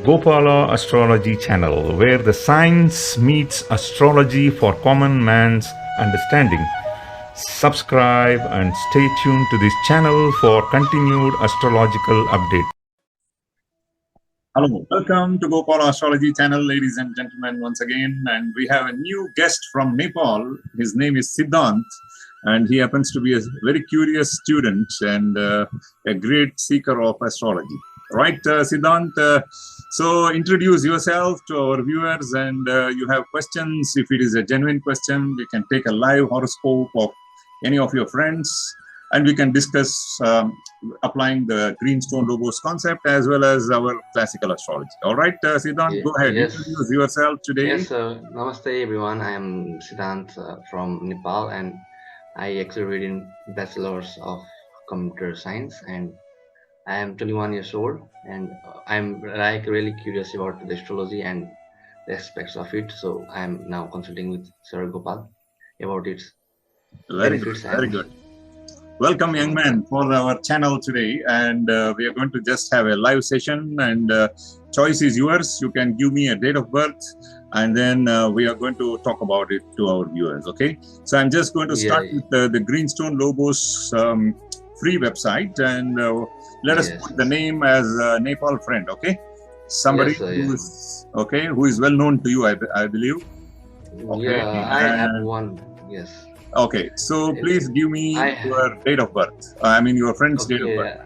Gopala Astrology channel, where the science meets astrology for common man's understanding. Subscribe and stay tuned to this channel for continued astrological updates. Hello, welcome to Gopala Astrology channel, ladies and gentlemen, once again. And we have a new guest from Nepal. His name is Siddhant, and he happens to be a very curious student and a great seeker of astrology. Right, Siddhant? So introduce yourself to our viewers, and you have questions. If it is a genuine question, you can take a live horoscope of any of your friends, and we can discuss applying the Greenstone Lobo's concept as well as our classical astrology. All right, Siddhant, go ahead. Yes. Introduce yourself today. Yes, namaste everyone. I am Siddhant from Nepal, and I actually read in Bachelor's of Computer Science, and I am 21 years old, and I'm like really curious about the astrology and the aspects of it. So I am now consulting with Sir Gopal about its benefits. Very good. Welcome, young man, for our channel today, and we are going to just have a live session, and choice is yours. You can give me a date of birth, and then we are going to talk about it to our viewers. Okay, so I'm just going to start with the Greenstone Lobo's free website, and let us put the name as Nepal friend. Okay, somebody who is who is well known to you, I believe. Okay. Yeah, I have one. Yes. Okay, so please give me your date of birth. I mean your friend's date of birth.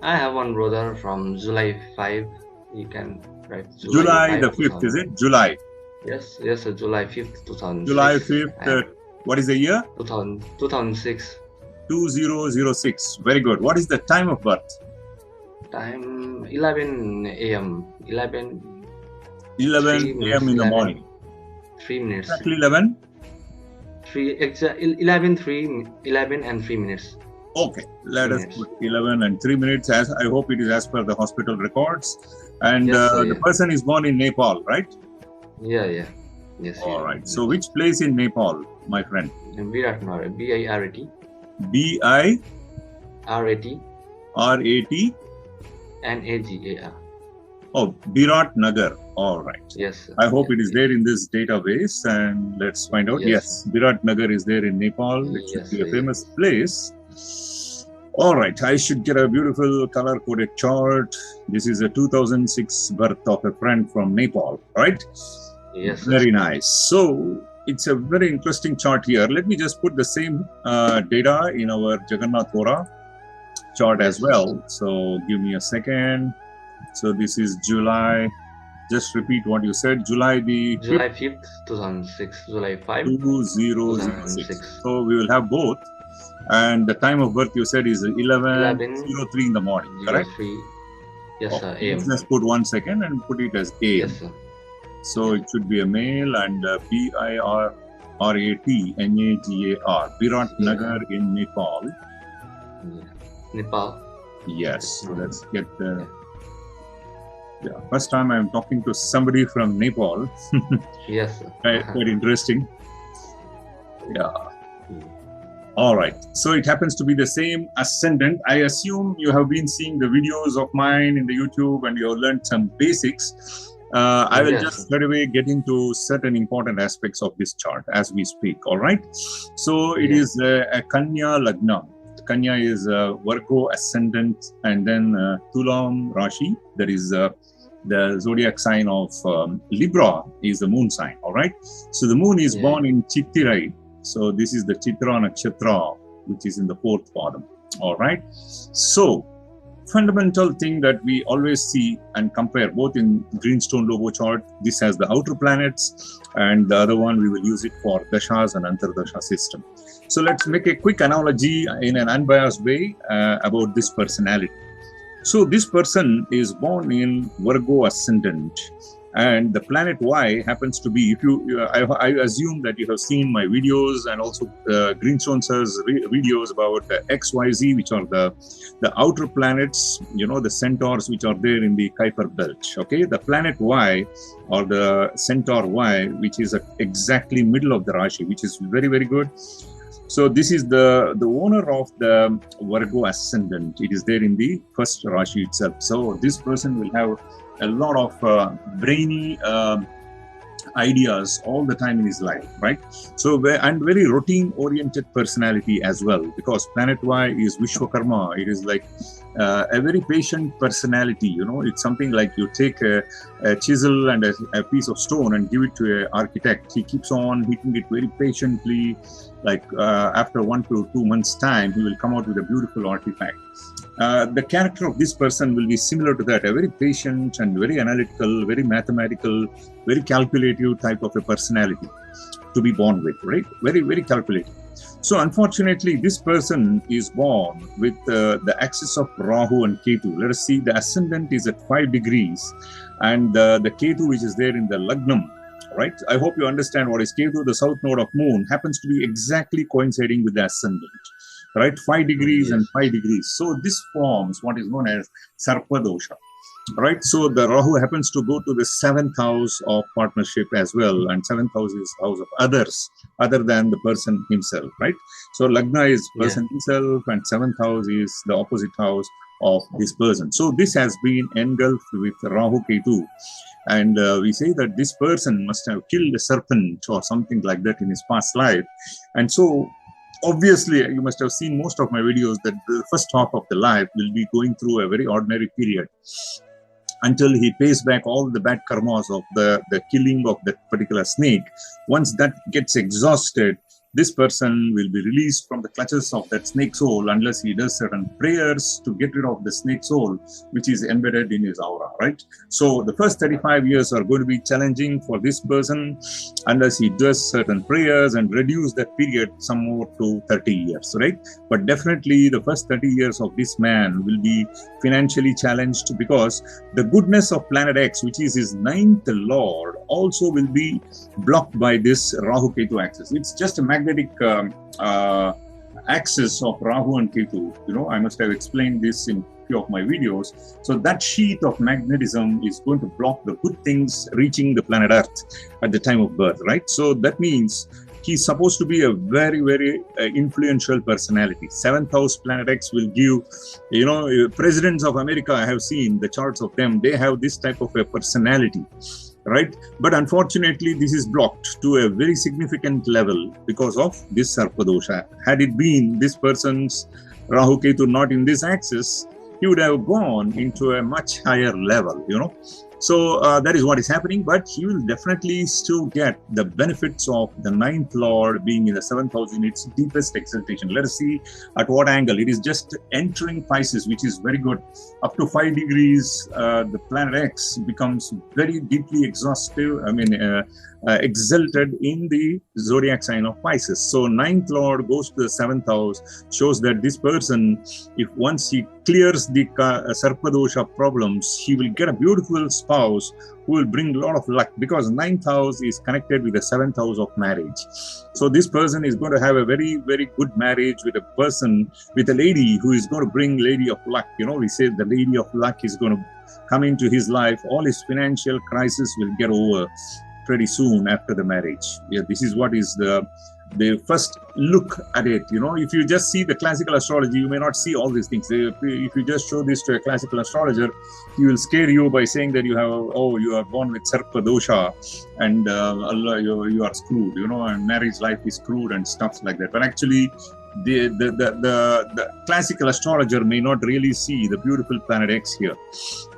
I have one brother from July 5. You can write July the 5th, is it? July. Yes, July 5th, 2006. July 5th, what is the year? 2006. 2006. Very good. What is the time of birth? Time 11 a.m. 11 a.m. in the morning. 3 minutes. Exactly 11? 11 and 3 minutes. Okay, let us put 11 and 3 minutes. As I hope it is as per the hospital records. And the person is born in Nepal, right? Yeah. Yes. All right. So which place in Nepal, my friend? Viratnagar. B-I-R-A-T. B-I-R-A-T. R-A-T. N-A-G-A-R. Oh, Viratnagar. All right. Yes. I hope it is there in this database, and let's find out. Yes, Viratnagar is there in Nepal. It should be a famous place. All right. I should get a beautiful color-coded chart. This is a 2006 birth of a friend from Nepal, right? Yes. Very nice. So it's a very interesting chart here. Let me just put the same data in our Jagannath Hora chart as well. So give me a second. So this is July. Just repeat what you said. July 5th, 2006. July 5th, 2006. So we will have both. And the time of birth you said is 11:03 in the morning, correct? Yes, sir. AM. Let's just put 1 second and put it as AM. Yes, sir. So it should be a male, and Viratnagar, Viratnagar in Nepal. Nepal. Yes. So let's get the. Yeah, first time I'm talking to somebody from Nepal. Yes, sir. Quite interesting. Yeah. All right. So it happens to be the same ascendant. I assume you have been seeing the videos of mine in the YouTube, and you have learned some basics. I will just straight away get into certain important aspects of this chart as we speak. All right. So it is a Kanya Lagna. Kanya is Virgo ascendant, and then Tulam Rashi. That is the zodiac sign of Libra is the moon sign. All right. So the moon is born in Chittirai. So this is the Chitra Nakshatra, which is in the 4th bottom. All right. So fundamental thing that we always see and compare both in Greenstone Lobo chart, this has the outer planets, and the other one we will use it for dashas and antardasha system. So let's make a quick analogy in an unbiased way about this personality. So this person is born in Virgo ascendant, and the planet Y happens to be, if you, I assume that you have seen my videos and also Greenstone Sir's videos about XYZ, which are the outer planets, you know, the Centaurs, which are there in the Kuiper belt. Okay, the planet Y, or the Centaur Y, which is exactly middle of the Rashi, which is very, very good. So this is the owner of the Virgo ascendant. It is there in the first Rashi itself. So this person will have a lot of brainy ideas all the time in his life, right? So, and very routine oriented personality as well, because planet Y is Vishwakarma. It is like a very patient personality. You know, it's something like you take a chisel and a piece of stone and give it to an architect. He keeps on hitting it very patiently. Like after 1 to 2 months time, he will come out with a beautiful artifact. The character of this person will be similar to that, a very patient and very analytical, very mathematical, very calculative type of a personality to be born with, right? Very, very calculative. So unfortunately, this person is born with the axis of Rahu and Ketu. Let us see, the ascendant is at 5 degrees and the Ketu, which is there in the Lagnam, right? I hope you understand what is Ketu. The south node of moon happens to be exactly coinciding with the ascendant, right? 5 degrees and 5 degrees. So this forms what is known as sarpa dosha, right? So the Rahu happens to go to the 7th house of partnership as well, and 7th house is house of others other than the person himself, right? So Lagna is person himself, and 7th house is the opposite house of this person. So this has been engulfed with Rahu Ketu, and we say that this person must have killed a serpent or something like that in his past life. And so obviously you must have seen most of my videos that the first half of the life will be going through a very ordinary period until he pays back all the bad karmas of the killing of that particular snake. Once that gets exhausted, this person will be released from the clutches of that snake soul unless he does certain prayers to get rid of the snake soul, which is embedded in his aura, right? So the first 35 years are going to be challenging for this person unless he does certain prayers and reduce that period some more to 30 years, right? But definitely the first 30 years of this man will be financially challenged, because the goodness of planet X, which is his 9th lord, also will be blocked by this Rahu Ketu axis. It's just a magnetic axis of Rahu and Ketu. You know, I must have explained this in a few of my videos. So that sheath of magnetism is going to block the good things reaching the planet Earth at the time of birth, right? So that means he's supposed to be a very, very influential personality. 7th house planet X will give, you know, presidents of America, I have seen the charts of them, they have this type of a personality, right? But unfortunately, this is blocked to a very significant level because of this sarpa dosha. Had it been this person's Rahu Ketu not in this axis, he would have gone into a much higher level, you know. So that is what is happening, but he will definitely still get the benefits of the 9th lord being in the 7th house in its deepest exaltation. Let us see at what angle. It is just entering Pisces, which is very good. Up to 5 degrees, the planet X becomes very deeply exhaustive, exalted in the zodiac sign of Pisces. So 9th lord goes to the 7th house, shows that this person, if once he clears the sarpa dosha problems, he will get a beautiful spouse who will bring a lot of luck, because 9th house is connected with the 7th house of marriage. So this person is going to have a very, very good marriage with a person, with a lady who is going to bring lady of luck. You know, we say the lady of luck is going to come into his life. All his financial crisis will get over pretty soon after the marriage. Yeah, this is what is the first look at it. You know, if you just see the classical astrology, you may not see all these things. If you just show this to a classical astrologer, he will scare you by saying that you are born with sarpa dosha and you are screwed, you know, and marriage life is screwed and stuff like that. But actually, the classical astrologer may not really see the beautiful planet X here,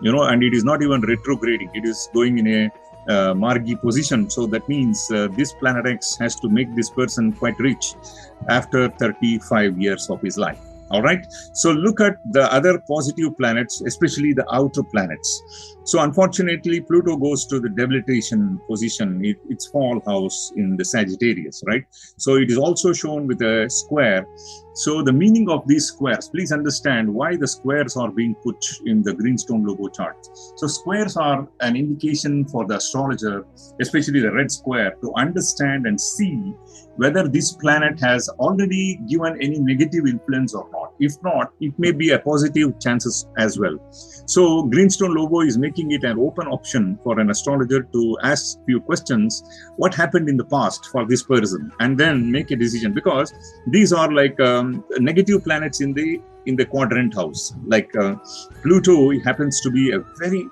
you know, and it is not even retrograding. It is going in a Margi position. So that means this planet X has to make this person quite rich after 35 years of his life. All right. So look at the other positive planets, especially the outer planets. So unfortunately, Pluto goes to the debilitation position, its fall house in the Sagittarius, right? So it is also shown with a square. So the meaning of these squares, please understand why the squares are being put in the Greenstone Lobo chart. So squares are an indication for the astrologer, especially the red square, to understand and see whether this planet has already given any negative influence or not. not. If not, it may be a positive chances as well. So Greenstone Lobo is making it an open option for an astrologer to ask few questions. What happened in the past for this person, and then make a decision, because these are like negative planets in the quadrant house. Like Pluto happens to be a very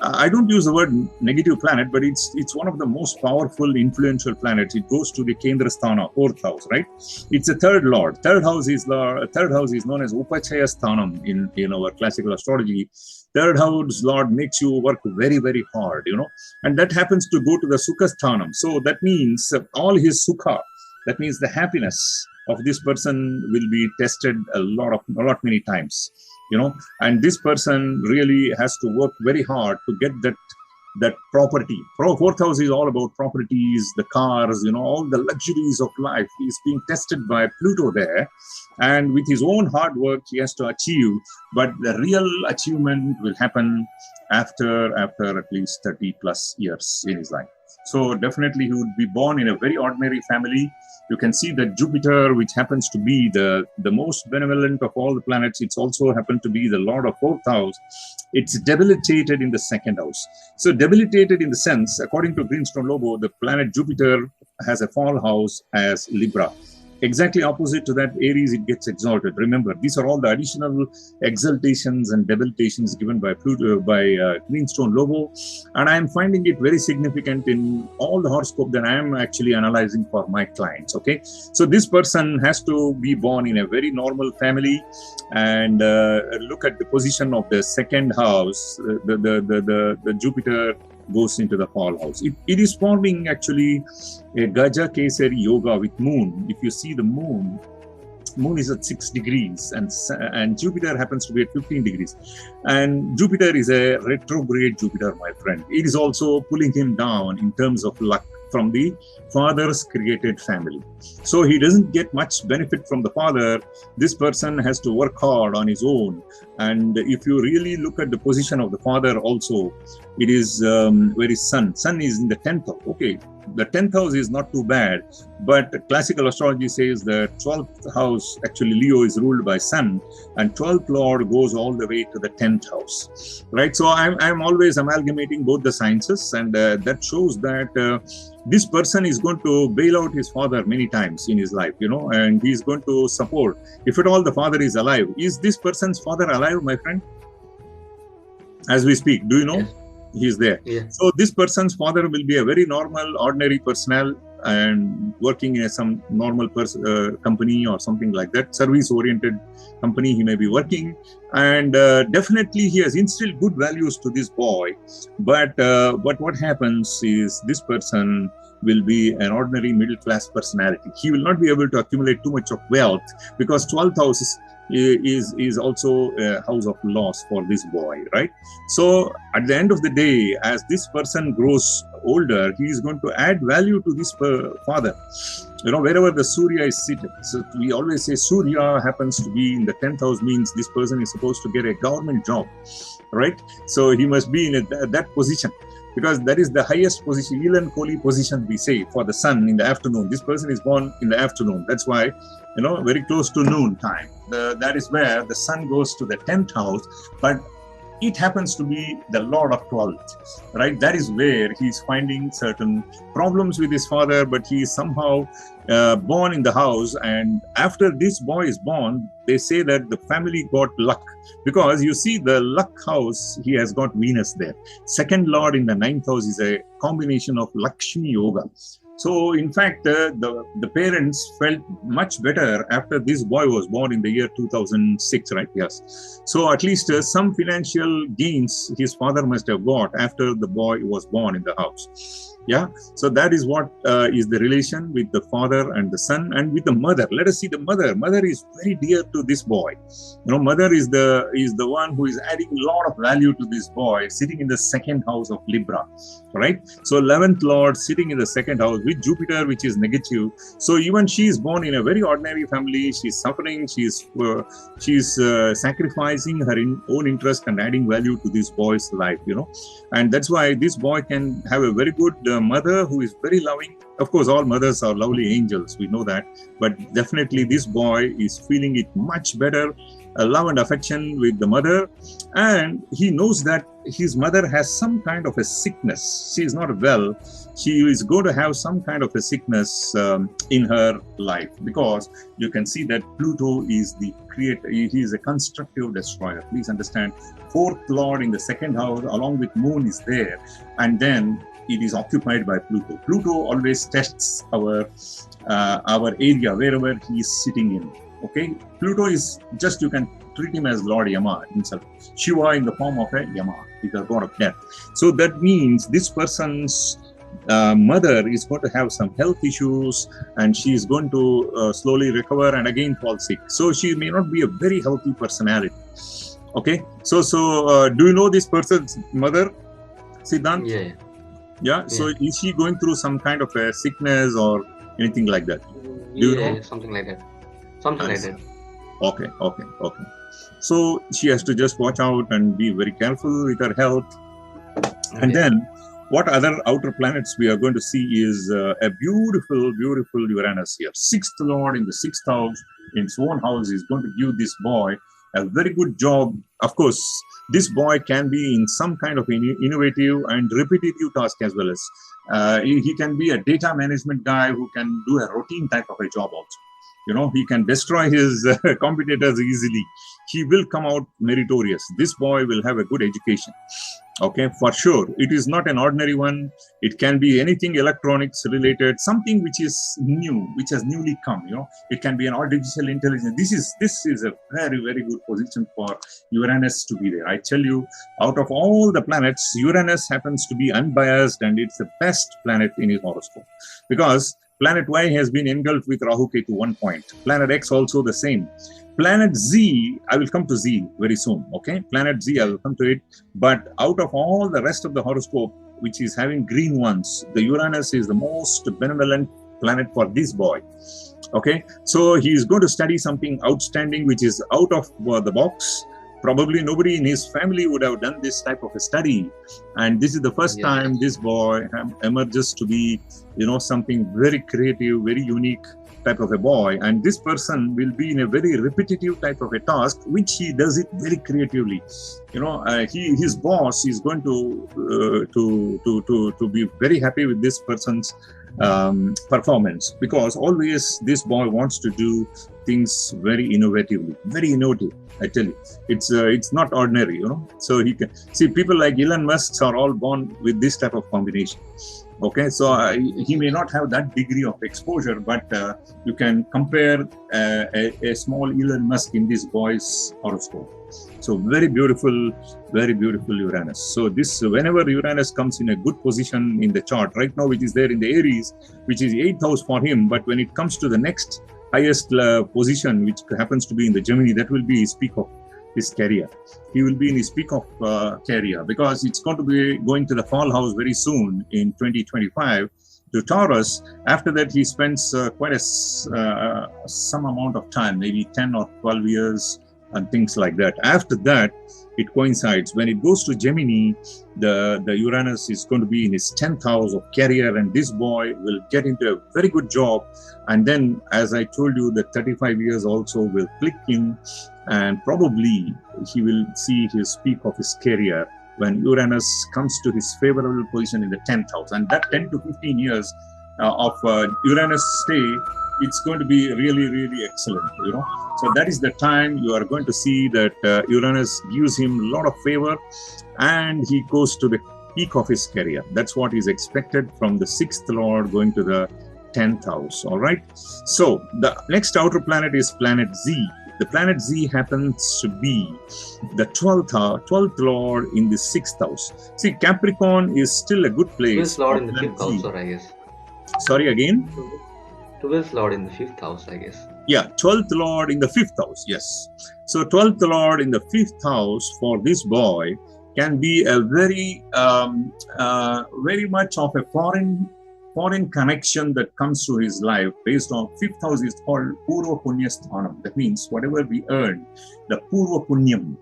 I don't use the word negative planet, but it's one of the most powerful, influential planets. It goes to the Kendra Sthana, fourth house, right? It's a third lord. Third house is known as Upachaya Sthanam in our classical astrology. Third house lord makes you work very, very hard, and that happens to go to the Sukha Sthanam. So that means all his Sukha, that means the happiness of this person will be tested a lot many times. And this person really has to work very hard to get that property. Fourth house is all about properties, the cars, all the luxuries of life. He's being tested by Pluto there, and with his own hard work he has to achieve, but the real achievement will happen after at least 30 plus years in his life. So definitely he would be born in a very ordinary family. You can see that Jupiter, which happens to be the most benevolent of all the planets, it's also happened to be the lord of fourth house. It's debilitated in the second house. So debilitated in the sense, according to Greenstone Lobo, the planet Jupiter has a fall house as Libra. Exactly opposite to that, Aries, it gets exalted. Remember, these are all the additional exaltations and debilitations given by Pluto, by Greenstone Lobo. And I am finding it very significant in all the horoscope that I am actually analyzing for my clients. Okay, so this person has to be born in a very normal family, and look at the position of the second house. The Jupiter goes into the fall house. It is forming actually a Gaja Kesari yoga with moon. If you see the moon is at 6 degrees and Jupiter happens to be at 15 degrees. And Jupiter is a retrograde Jupiter, my friend. It is also pulling him down in terms of luck from the father's created family. So he doesn't get much benefit from the father. This person has to work hard on his own. And if you really look at the position of the father also, it is where is Sun? Sun is in the 10th house. Okay, the 10th house is not too bad, but classical astrology says the 12th house, actually Leo, is ruled by Sun, and 12th lord goes all the way to the 10th house, right? So I'm always amalgamating both the sciences, and that shows that this person is going to bail out his father many times in his life, and he's going to support. If at all the father is alive, is this person's father alive, my friend? As we speak, do you know? Yes. He's there. Yeah. So this person's father will be a very normal, ordinary personnel and working in some normal company or something like that, service-oriented company he may be working. And definitely he has instilled good values to this boy. But what happens is this person will be an ordinary middle-class personality. He will not be able to accumulate too much of wealth, because 12th house is also a house of loss for this boy, right? So at the end of the day, as this person grows older, he is going to add value to this father. Wherever the Surya is seated. So we always say Surya happens to be in the 10th house, means this person is supposed to get a government job, right? So he must be in that position, because that is the highest position, Elan Kohli position, we say, for the sun in the afternoon. This person is born in the afternoon. That's why, very close to noon time. That is where the sun goes to the 10th house, but it happens to be the lord of 12th, right? That is where he's finding certain problems with his father, but he is somehow born in the house. And after this boy is born, they say that the family got luck, because you see the luck house, he has got Venus there. Second lord in the 9th house is a combination of Lakshmi yoga. So in fact, the parents felt much better after this boy was born in the year 2006, right? Yes. So at least some financial gains his father must have got after the boy was born in the house. Yeah. So that is what is the relation with the father and the son, and with the mother. Let us see the mother. Mother is very dear to this boy. Mother is the one who is adding a lot of value to this boy, sitting in the second house of Libra, right? So 11th lord sitting in the second house with Jupiter, which is negative. So even she is born in a very ordinary family. She's suffering. She's sacrificing her own interest and adding value to this boy's life, and that's why this boy can have a very good mother who is very loving. Of course, all mothers are lovely angels, we know that, but definitely this boy is feeling it much better, love and affection with the mother, and he knows that his mother has some kind of a sickness. She is not well. She is going to have some kind of a sickness in her life, because you can see that Pluto is the creator. He is a constructive destroyer. Please understand, fourth lord in the second house along with moon is there, and then it is occupied by Pluto. Pluto always tests our area wherever he is sitting in. Okay, Pluto is just, you can treat him as Lord Yama himself. Shiva in the form of a Yama, is the god of death. So that means this person's mother is going to have some health issues, and she is going to slowly recover and again fall sick. So she may not be a very healthy personality. Okay, so do you know this person's mother, Siddhant? Yeah. So is she going through some kind of a sickness or anything like that? Do you know? Something like that. Something like that. Okay. So she has to just watch out and be very careful with her health. And then what other outer planets we are going to see is a beautiful Uranus here. Sixth lord in the sixth house, in its own house, is going to give this boy a very good job. Of course, this boy can be in some kind of innovative and repetitive task as well as he can be a data management guy who can do a routine type of a job also. He can destroy his competitors easily. He will come out meritorious. This boy will have a good education. Okay, for sure. It is not an ordinary one. It can be anything electronics related, something which is new, which has newly come. It can be an artificial intelligence. This is a very good position for Uranus to be there. I tell you, out of all the planets, Uranus happens to be unbiased, and it's the best planet in his horoscope, because Planet Y has been engulfed with Rahu Ketu 1 point. Planet X also the same. Planet Z, I will come to Z very soon, okay? Planet Z, I will come to it. But out of all the rest of the horoscope, which is having green ones, the Uranus is the most benevolent planet for this boy, okay? So he is going to study something outstanding, which is out of the box. Probably nobody in his family would have done this type of a study. And this is the first time this boy emerges to be, something very creative, very unique type of a boy. And this person will be in a very repetitive type of a task, which he does it very creatively. His boss is going to be very happy with this person's performance, because always this boy wants to do things very innovatively, very innovative. I tell you, it's not ordinary, So he can see people like Elon Musk are all born with this type of combination. Okay, so he may not have that degree of exposure, but you can compare a small Elon Musk in this boy's horoscope. So very beautiful Uranus. So this, whenever Uranus comes in a good position in the chart, right now, which is there in the Aries, which is 8th house for him, but when it comes to the next highest position, which happens to be in the Gemini, that will be his peak of his career. He will be in his peak of career, because it's going to be going to the fall house very soon in 2025 to Taurus. After that, he spends quite some amount of time, maybe 10 or 12 years and things like that. After that, it coincides. When it goes to Gemini, the Uranus is going to be in his 10th house of career, and this boy will get into a very good job. And then, as I told you, the 35 years also will click in, and probably he will see his peak of his career when Uranus comes to his favorable position in the 10th house. And that 10 to 15 years of Uranus stay, it's going to be really excellent, So that is the time you are going to see that Uranus gives him a lot of favor, and he goes to the peak of his career. That's what is expected from the 6th lord going to the 10th house, all right? So the next outer planet is planet Z. The planet Z happens to be the 12th lord in the 6th house. See, Capricorn is still a good place. 12th lord in the 5th house, I guess. Sorry, again? 12th lord in the 5th house, I guess. Yeah, 12th lord in the 5th house, yes. So 12th lord in the 5th house for this boy can be a very much of a foreign foreign connection that comes to his life based on fifth house is called Purva Punya Sthanam. That means whatever we earn, the Purva Punyam,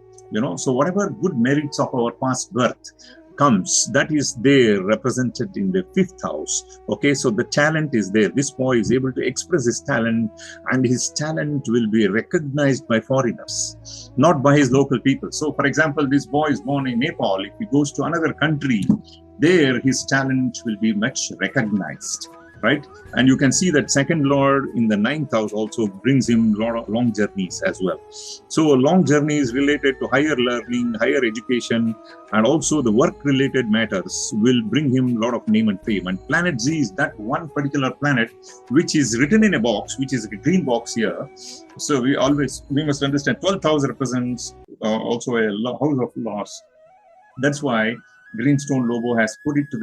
so whatever good merits of our past birth comes, that is there represented in the fifth house. Okay, so the talent is there. This boy is able to express his talent, and his talent will be recognized by foreigners, not by his local people. So for example, this boy is born in Nepal. If he goes to another country, there his talent will be much recognized, right? And you can see that second lord in the ninth house also brings him a lot of long journeys as well. So long journeys related to higher learning, higher education, and also the work related matters will bring him a lot of name and fame. And planet Z is that one particular planet which is written in a box, which is a green box here. So we must understand 12th house represents also a house of loss. That's why Greenstone Lobo has put it to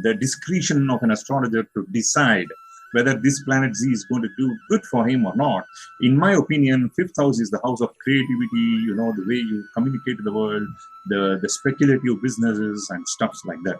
the discretion of an astrologer to decide whether this planet Z is going to do good for him or not. In my opinion, fifth house is the house of creativity, the way you communicate to the world, the speculative businesses and stuffs like that.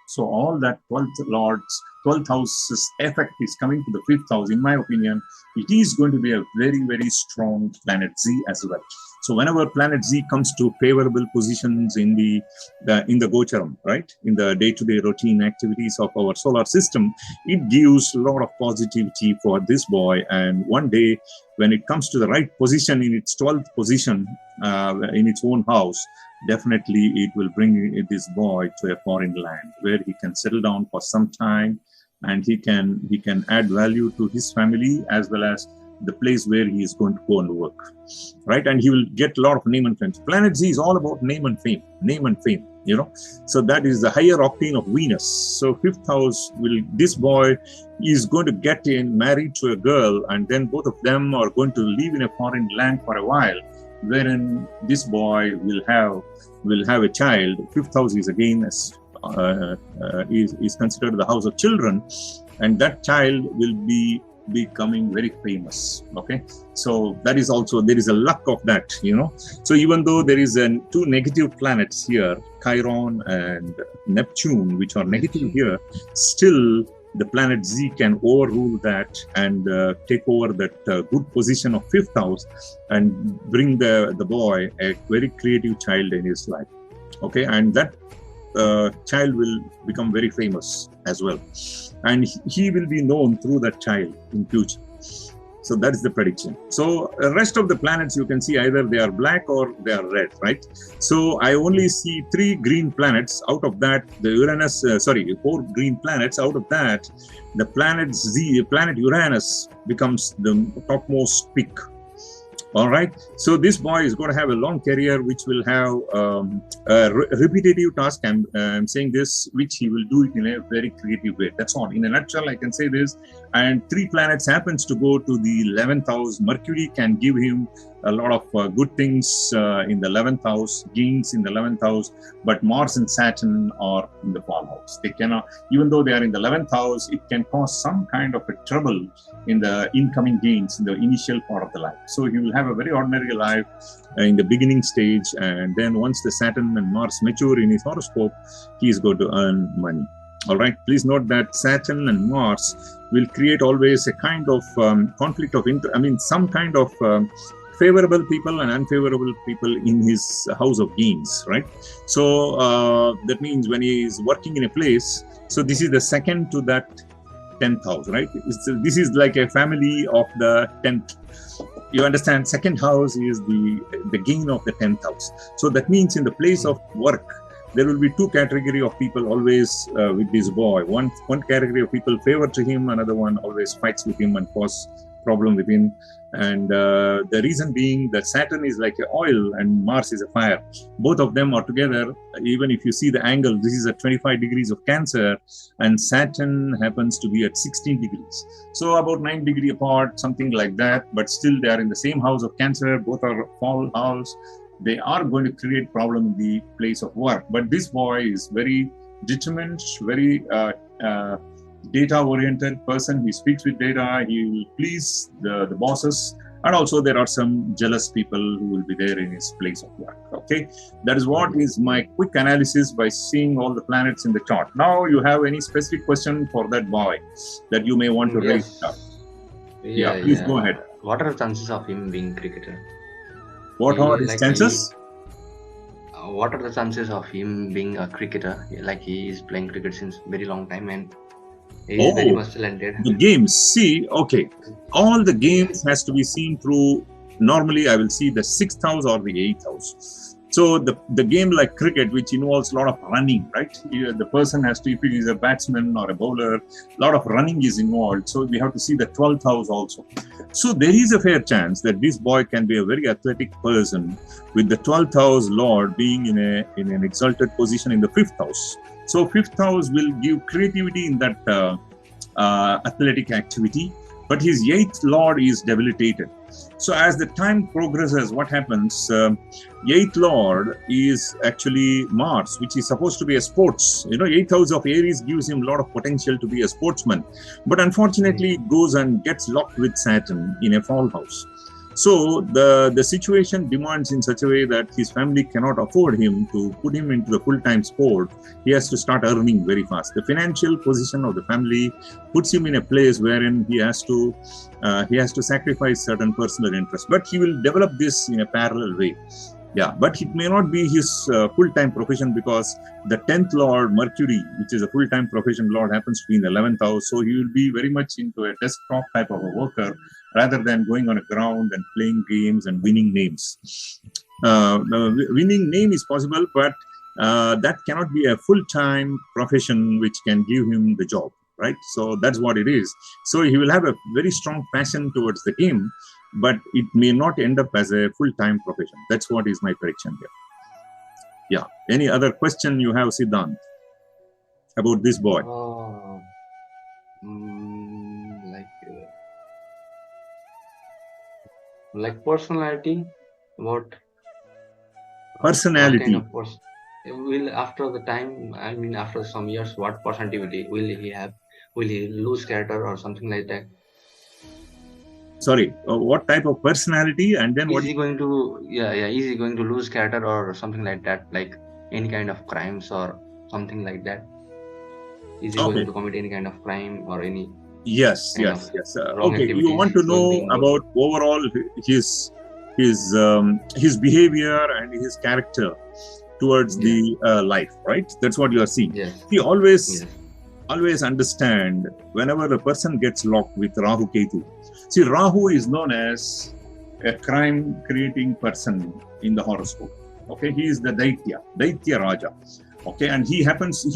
So all that 12th house's effect is coming to the fifth house. In my opinion, it is going to be a very, very strong planet Z as well. So whenever planet Z comes to favorable positions in the Gocharam, right, in the day-to-day routine activities of our solar system, it gives a lot of positivity for this boy. And one day, when it comes to the right position in its 12th position in its own house, definitely it will bring this boy to a foreign land where he can settle down for some time, and he can add value to his family as well as the place where he is going to go and work, right? And he will get a lot of name and fame. Planet Z is all about name and fame, So that is the higher octane of Venus. So fifth house this boy is going to get married to a girl, and then both of them are going to live in a foreign land for a while, wherein this boy will have a child. Fifth house is again is considered the house of children, and that child will be becoming very famous. Okay, so that is also, there is a luck of that, So even though there is two negative planets here, Chiron and Neptune, which are negative here, still the planet Z can overrule that and take over that good position of fifth house and bring the boy a very creative child in his life. Okay, and that child will become very famous as well, and he will be known through that child in future. So that is the prediction. So the rest of the planets, you can see either they are black or they are red, right? So I only see 3 green planets. Out of that, the 4 green planets. Out of that, the planet Uranus becomes the topmost pick. All right, so this boy is going to have a long career, which will have a repetitive task. I'm saying this, which he will do it in a very creative way. That's all. In a nutshell, I can say this. And 3 planets happens to go to the 11th house. Mercury can give him a lot of good things in the 11th house, gains in the 11th house, but Mars and Saturn are in the 12th house. They cannot, even though they are in the 11th house, it can cause some kind of a trouble in the incoming gains in the initial part of the life. So he will have a very ordinary life in the beginning stage, and then once the Saturn and Mars mature in his horoscope, he is going to earn money. All right, please note that Saturn and Mars will create always a kind of conflict of some kind of favorable people and unfavorable people in his house of gains, right? So that means when he is working in a place, so this is the second to that 10th house, right? This is like a family of the 10th. You understand, second house is the gain of the 10th house. So that means in the place of work, there will be 2 category of people always with this boy. One category of people favor to him, another one always fights with him and cause problem with him. And the reason being that Saturn is like oil and Mars is a fire. Both of them are together. Even if you see the angle, this is at 25 degrees of Cancer, and Saturn happens to be at 16 degrees. So about 9 degrees apart, something like that. But still, they are in the same house of Cancer. Both are fall house. They are going to create problem in the place of work. But this boy is very determined, very data-oriented person. He speaks with data. He will please the bosses, And also there are some jealous people who will be there in his place of work. Okay, that is what is my quick analysis by seeing all the planets in the chart. Now you have any specific question for that boy that you may want to raise up? Yeah, please go ahead. What are the chances of him being cricketer? What are his chances? What are the chances of him being a cricketer? Like he is playing cricket since very long time and he is very much talented. The games, see, okay, all the games has to be seen through, normally I will see the 6th house or the 8th house. So the game like cricket, which involves a lot of running, right? The person has to, if he is a batsman or a bowler, a lot of running is involved. So we have to see the 12th house also. So there is a fair chance that this boy can be a very athletic person with the 12th house lord being in an exalted position in the 5th house. So 5th house will give creativity in that athletic activity, but his 8th lord is debilitated. So as the time progresses, what happens? 8th lord is actually Mars, which is supposed to be a sports. 8th house of Aries gives him a lot of potential to be a sportsman, but unfortunately it goes and gets locked with Saturn in a fall house. So the situation demands in such a way that his family cannot afford him to put him into the full-time sport. He has to start earning very fast. The financial position of the family puts him in a place wherein he has to sacrifice certain personal interests. But he will develop this in a parallel way. Yeah, but it may not be his full-time profession, because the 10th lord Mercury, which is a full-time profession lord, happens to be in the 11th house. So he will be very much into a desktop type of a worker rather than going on a ground and playing games and winning names. Winning name is possible, but that cannot be a full-time profession which can give him the job, right? So that's what it is. So he will have a very strong passion towards the game, but it may not end up as a full-time profession. That's what is my prediction here. Yeah. Any other question you have, Siddhant, about this boy? Like personality, about personality. What kind of will after the time, I mean after some years, what personality will he have? Will he lose character or something like that? Sorry, what type of personality, and then is he going to is he going to lose character or something like that, like any kind of crimes or something like that? Is he going to commit any kind of crime or any yes okay, you want to know about overall his behavior and his character towards the life, right? That's what you are seeing. He always understand whenever the person gets locked with Rahu Ketu. See, Rahu is known as a crime-creating person in the horoscope. Okay, he is the Daitya Raja. Okay, and he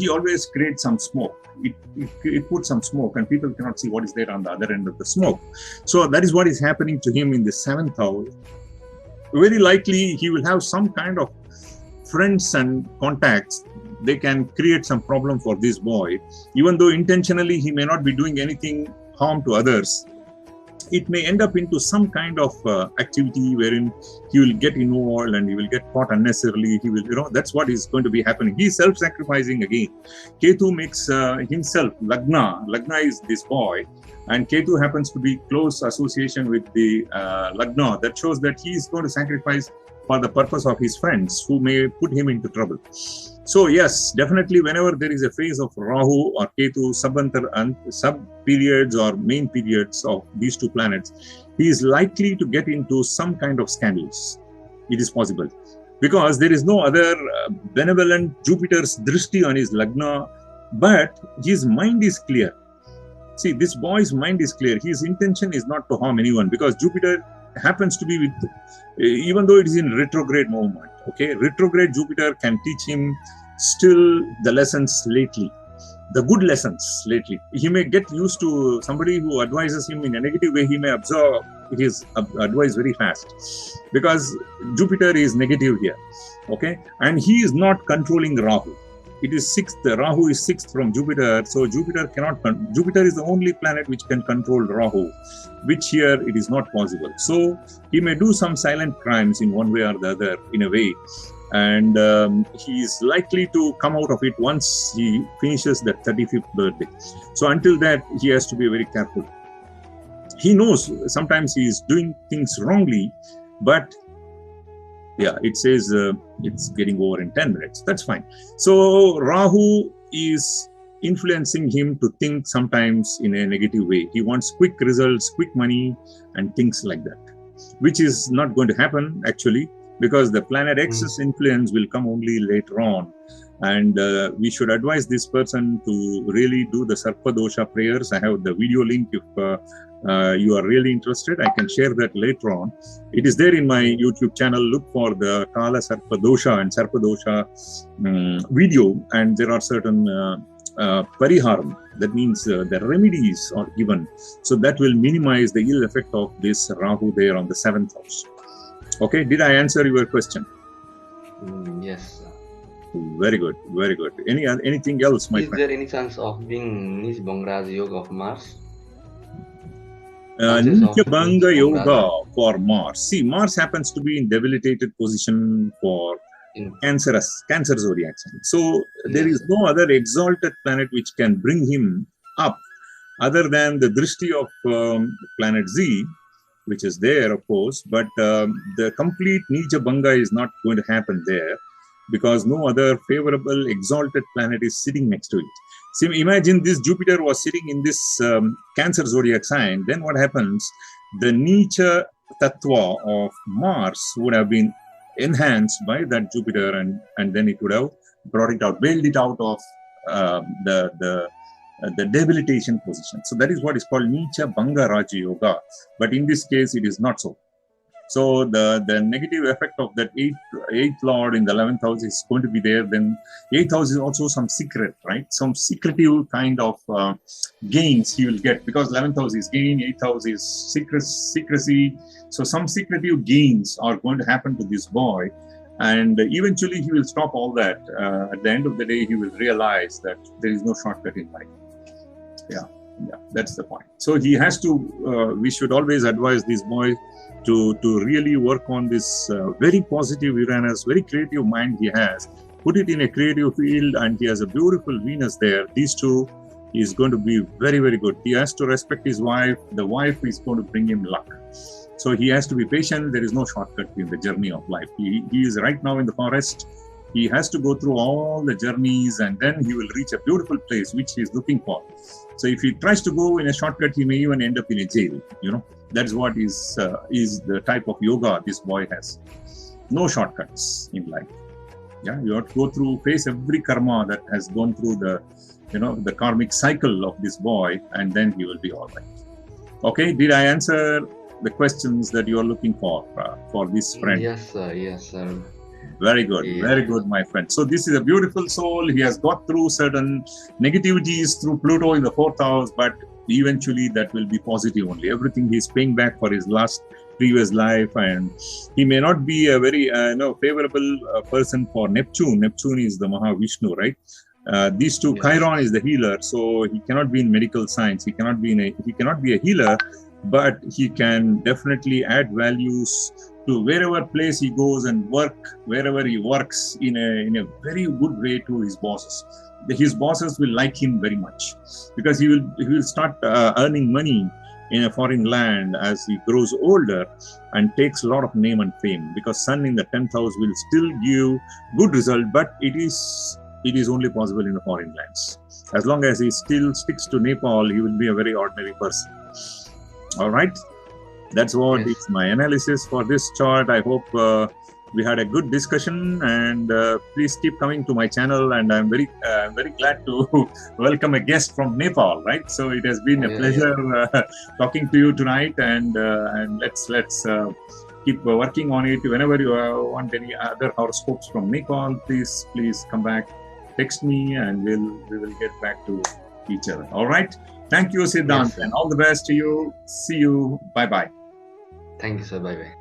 always creates some smoke. It puts some smoke, and people cannot see what is there on the other end of the smoke. So that is what is happening to him in the 7th house. Very likely, he will have some kind of friends and contacts. They can create some problem for this boy, even though intentionally he may not be doing anything harm to others. It may end up into some kind of activity wherein he will get involved and he will get caught unnecessarily. He will, that's what is going to be happening. He is self-sacrificing again. Ketu makes himself Lagna. Lagna is this boy, and Ketu happens to be close association with the Lagna. That shows that he is going to sacrifice for the purpose of his friends who may put him into trouble. So yes, definitely whenever there is a phase of Rahu or Ketu, sub-periods or main periods of these two planets, he is likely to get into some kind of scandals. It is possible. Because there is no other benevolent Jupiter's drishti on his Lagna, but his mind is clear. See, this boy's mind is clear. His intention is not to harm anyone, because Jupiter happens to be with, even though it is in retrograde movement, okay, retrograde Jupiter can teach him still the lessons lately, the good lessons lately. He may get used to somebody who advises him in a negative way. He may absorb his advice very fast, because Jupiter is negative here, okay, and he is not controlling Rahu. It is 6th, Rahu is 6th from Jupiter, so Jupiter is the only planet which can control Rahu, which here it is not possible. So he may do some silent crimes in one way or the other, in a way, and he is likely to come out of it once he finishes the 35th birthday. So until that, he has to be very careful. he knows sometimes he is doing things wrongly, but yeah, it says it's getting over in 10 minutes. That's fine. So Rahu is influencing him to think sometimes in a negative way. He wants quick results, quick money, and things like that, which is not going to happen actually, because the planet X's influence will come only later on. And we should advise this person to really do the sarpa dosha prayers. I have the video link. If you are really interested, I can share that later on. It is there in my YouTube channel. Look for the Kala Sarpa Dosha and Sarpa Dosha video, and there are certain pariharam. That means the remedies are given. So that will minimize the ill effect of this Rahu there on the 7th house. Okay, did I answer your question? Yes. Very good, very good. Anything else, my friend? Is there any chance of being Nish Bangraj Yoga of Mars? Nitya Banga Yoga for Mars. See, Mars happens to be in debilitated position for Cancer zodiac sign. So there is no other exalted planet which can bring him up other than the drishti of planet Z, which is there, of course, but the complete Nija Banga is not going to happen there, because no other favorable exalted planet is sitting next to it. So imagine this Jupiter was sitting in this Cancer zodiac sign, then what happens? The Nicha Tattva of Mars would have been enhanced by that Jupiter, and then it would have brought it out, bailed it out of the debilitation position. So that is what is called Nicha Banga Raja Yoga. But in this case, it is not so. So the negative effect of that eighth lord in the 11th house is going to be there. Then 8th house is also some secret, right? Some secretive kind of gains he will get, because 11th house is gain, 8th house is secrecy. So some secretive gains are going to happen to this boy. And eventually he will stop all that. At the end of the day, he will realize that there is no shortcut in life. Yeah, that's the point. So he has to, we should always advise this boy to really work on this very positive Uranus, very creative mind he has, put it in a creative field, and he has a beautiful Venus there. These two is going to be very, very good. He has to respect his wife. The wife is going to bring him luck. So he has to be patient. There is no shortcut in the journey of life. He is right now in the forest. He has to go through all the journeys, and then he will reach a beautiful place which he is looking for. So if he tries to go in a shortcut, he may even end up in a jail. You know, that's what is the type of yoga this boy has. No shortcuts in life. Yeah, you have to go through, face every karma that has gone through the karmic cycle of this boy, and then he will be all right. Okay, did I answer the questions that you are looking for this friend? Yes, sir. Yes, sir. Very good, very good, my friend. So this is a beautiful soul. He has got through certain negativities through Pluto in the 4th house, but eventually that will be positive only. Everything he's paying back for his previous life, and he may not be a very favorable person for Neptune. Neptune is the Mahavishnu, right? These two, Chiron is the healer, so he cannot be in medical science. He cannot be a healer, but he can definitely add values to wherever place he goes and wherever he works in a very good way to his bosses. His bosses will like him very much, because he will start earning money in a foreign land as he grows older and takes a lot of name and fame, because Sun in the 10th house will still give good result, but it is only possible in the foreign lands. As long as he still sticks to Nepal, he will be a very ordinary person. All right. That's what is my analysis for this chart. I hope we had a good discussion, and please keep coming to my channel. And I'm very glad to welcome a guest from Nepal. Right, so it has been a pleasure talking to you tonight, and let's keep working on it. Whenever you want any other horoscopes from Nepal, please come back, text me, and we will get back to each other. All right. Thank you, Siddhant, and all the best to you. See you. Bye-bye. Thank you, sir. Bye-bye.